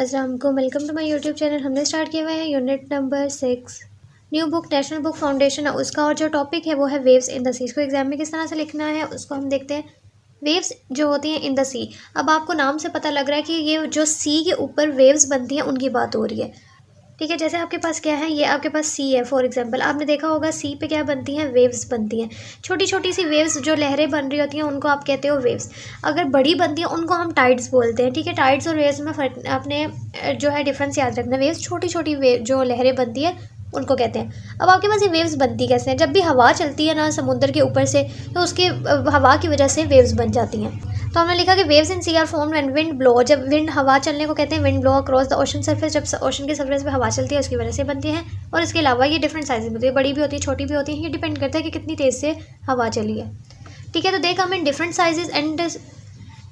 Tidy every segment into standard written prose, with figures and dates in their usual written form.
अस्सलाम वालेकुम, welcome to my YouTube channel. हमने स्टार्ट किया हुआ है unit number 6 new book national book foundation है उसका, और जो टॉपिक है वो है वेव्स इन द सी। इसको एग्जाम में किस तरह से लिखना है उसको हम देखते हैं। वेव्स जो होती हैं इन द सी, अब आपको नाम से पता लग रहा है कि ये जो सी के ऊपर वेव्स बनती हैं उनकी बात हो रही है। ठीक है, जैसे आपके पास क्या है, ये आपके पास सी है फॉर एग्जांपल, आपने देखा होगा सी पे क्या बनती हैं, वेव्स बनती हैं। छोटी छोटी सी वेव्स जो लहरें बन रही होती हैं उनको आप कहते हो वेव्स। अगर बड़ी बनती हैं उनको हम टाइड्स बोलते हैं। ठीक है, टाइड्स और वेव्स में फर्क आपने जो है डिफरेंस याद रखना। वेव्स छोटी छोटी वेव जो लहरें बनती है उनको कहते हैं। अब आपके पास ये वेव्स बनती कैसे हैं, जब भी हवा चलती है ना समुद्र के ऊपर से, तो उसके हवा की वजह से वेव्स बन जाती हैं। तो हमने लिखा कि waves in sea are form when wind blow, जब विंड हवा चलने को कहते हैं wind blow across the ocean surface, जब ओशन की सरफेस पे हवा चलती है उसकी वजह से बनती है। और इसके अलावा ये डिफरेंट साइज में होती है, बड़ी भी होती है छोटी भी होती है, ये डिपेंड करता है कि कितनी तेज़ से हवा चली है। ठीक है, तो दे कम इन डिफरेंट साइजेस एंड,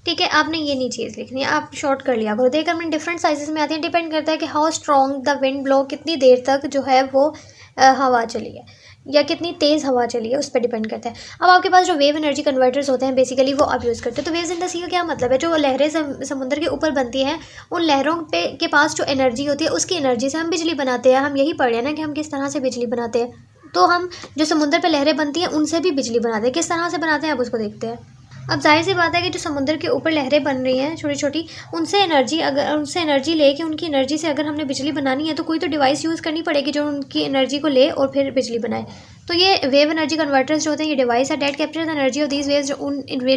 ठीक है आपने ये नहीं चीज़ लिखनी है, आप शॉर्ट कर लिया करो। दे कम इन डिफरेंट साइजेस में आती है, डिपेंड करता है कि how strong the wind blow, कितनी देर तक जो है वो हवा चली है या कितनी तेज़ हवा चली है, उस पर डिपेंड करता है। अब आपके पास जो वेव एनर्जी कन्वर्टर्स होते हैं बेसिकली वो आप यूज़ करते हो। तो वेव्स इन द सी का क्या मतलब है, जो लहरें समुद्र के ऊपर बनती हैं उन लहरों पे के पास जो एनर्जी होती है उसकी एनर्जी से हम बिजली बनाते हैं। हम यही पढ़ रहे हैं ना कि हम किस तरह से बिजली बनाते हैं। तो हम जो समुद्र पे लहरें बनती हैं उनसे भी बिजली बनाते हैं। किस तरह से बनाते हैं आप उसको देखते हैं। अब जाहिर सी बात है कि जो समुद्र के ऊपर लहरें बन रही हैं छोटी छोटी, उनसे एनर्जी लेके उनकी एनर्जी से अगर हमने बिजली बनानी है तो कोई तो डिवाइस यूज़ करनी पड़ेगी जो उनकी एनर्जी को ले और फिर बिजली बनाए। तो ये वेव एनर्जी कन्वर्टर्स जो होते हैं ये डिवाइस है that capture the energy of these waves,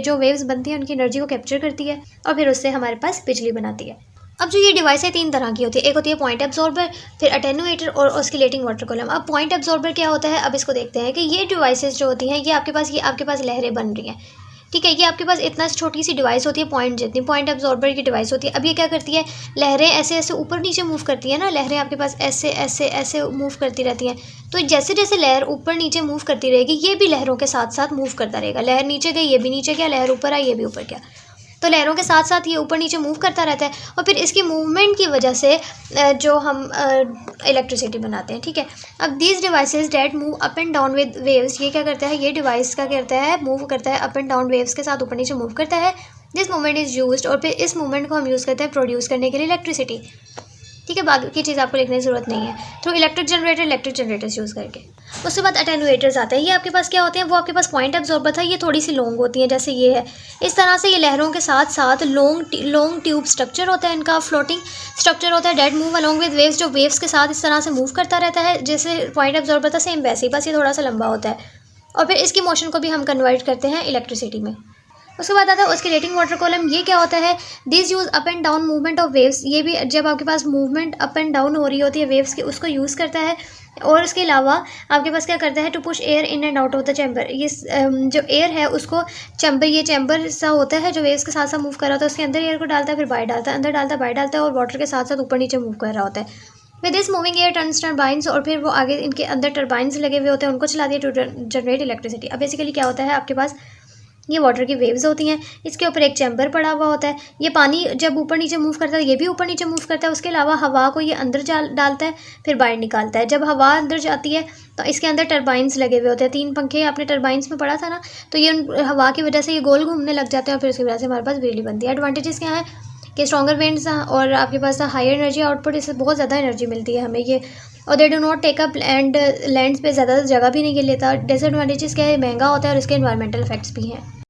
जो वेव्स बनती हैं उनकी एनर्जी को कैप्चर करती है और फिर उससे हमारे पास बिजली बनाती है। अब जो ये डिवाइस है 3 तरह की होती है, एक होती है पॉइंट एब्जॉर्बर, फिर अटेनुएटर और ऑस्किलेटिंग वाटर कॉलम। अब पॉइंट एब्जॉर्बर क्या होता है, अब इसको देखते हैं कि ये डिवाइसेस जो होती हैं ये आपके पास लहरें बन रही हैं। ठीक है, ये आपके पास इतना छोटी सी डिवाइस होती है पॉइंट जितनी, पॉइंट एब्जॉर्बर की डिवाइस होती है। अब ये क्या करती है, लहरें ऐसे ऐसे ऊपर नीचे मूव करती है ना, लहरें आपके पास ऐसे ऐसे ऐसे मूव करती रहती हैं। तो जैसे जैसे लहर ऊपर नीचे मूव करती रहेगी ये भी लहरों के साथ साथ मूव करता रहेगा। लहर नीचे गई ये भी नीचे गया, लहर ऊपर आई ये भी ऊपर गया। तो लहरों के साथ साथ ये ऊपर नीचे मूव करता रहता है और फिर इसकी मूवमेंट की वजह से जो हम इलेक्ट्रिसिटी बनाते हैं। ठीक है, अब these devices that move up and down with waves, ये क्या करता है, ये डिवाइस का करता है मूव करता है अप एंड डाउन वेव्स के साथ ऊपर नीचे मूव करता है। दिस मूवमेंट इज़ यूज्ड, और फिर इस मूवमेंट को हम यूज़ करते हैं प्रोड्यूस करने के लिए इलेक्ट्रिसिटी। ठीक है, बाकी की चीज़ आपको लिखने की ज़रूरत नहीं है। थ्रू इलेक्ट्रिक जनरेटर्स यूज़ करके। उसके बाद अटेनुएटर्स आते हैं। ये आपके पास क्या होते हैं, वो आपके पास पॉइंट एब्जॉर्बर था, ये थोड़ी सी लॉन्ग होती हैं जैसे ये है। इस तरह से ये लहरों के साथ साथ लॉन्ग ट्यूब स्ट्रक्चर होता है, इनका फ्लोटिंग स्ट्रक्चर होता है। That move along with waves, जो वेव्स के साथ इस तरह से मूव करता रहता है जैसे पॉइंट एब्जॉर्बर था सेम वैसे ही, बस ये थोड़ा सा लंबा होता है। और फिर इसकी मोशन को भी हम कन्वर्ट करते हैं इलेक्ट्रिसिटी में। उसके बाद आता है ऑस्किलेटिंग वाटर कॉलम। ये क्या होता है, this use up and down movement of waves, ये भी जब आपके पास मूवमेंट अप एंड डाउन हो रही होती है वेव्स की उसको यूज़ करता है। और इसके अलावा आपके पास क्या करता है, to push air in and out of the chamber, ये जो एयर है उसको ये चैम्बर सा होता है जो वेव्स के साथ साथ मूव कर रहा होता है, उसके अंदर एयर को डालता है फिर बाहर डालता है, अंदर डालता है बाहर डालता है, और वाटर के साथ साथ ऊपर नीचे मूव कर रहा होता है। With this moving air turns turbines, और फिर वो आगे इनके अंदर टर्बाइंस लगे हुए होते हैं उनको चला दिया टू जनरेट इलेक्ट्रिसिटी। अब बेसिकली क्या होता है, आपके पास ये वाटर की वेव्स होती हैं, इसके ऊपर एक चैम्बर पड़ा हुआ होता है। ये पानी जब ऊपर नीचे मूव करता है ये भी ऊपर नीचे मूव करता है। उसके अलावा हवा को ये अंदर डालता है फिर बाहर निकालता है। जब हवा अंदर जाती है तो इसके अंदर टर्बाइंस लगे हुए होते हैं, 3 पंखे आपने टर्बाइंस में पढ़ा था ना, तो ये हवा की वजह से ये गोल घूमने लग जाते हैं और फिर उसकी वजह से हमारे पास बिजली बनती है। एडवांटेजेस क्या है कि स्ट्रॉन्गर विंड्स और आपके पास हायर एनर्जी आउटपुट, इससे बहुत ज़्यादा एनर्जी मिलती है हमें ये, और they do not take up lands पे ज़्यादा जगह भी नहीं लेता। डिसएडवांटेजेस क्या है, महंगा होता है और इसके इन्वायरमेंटल इफेक्ट्स भी हैं।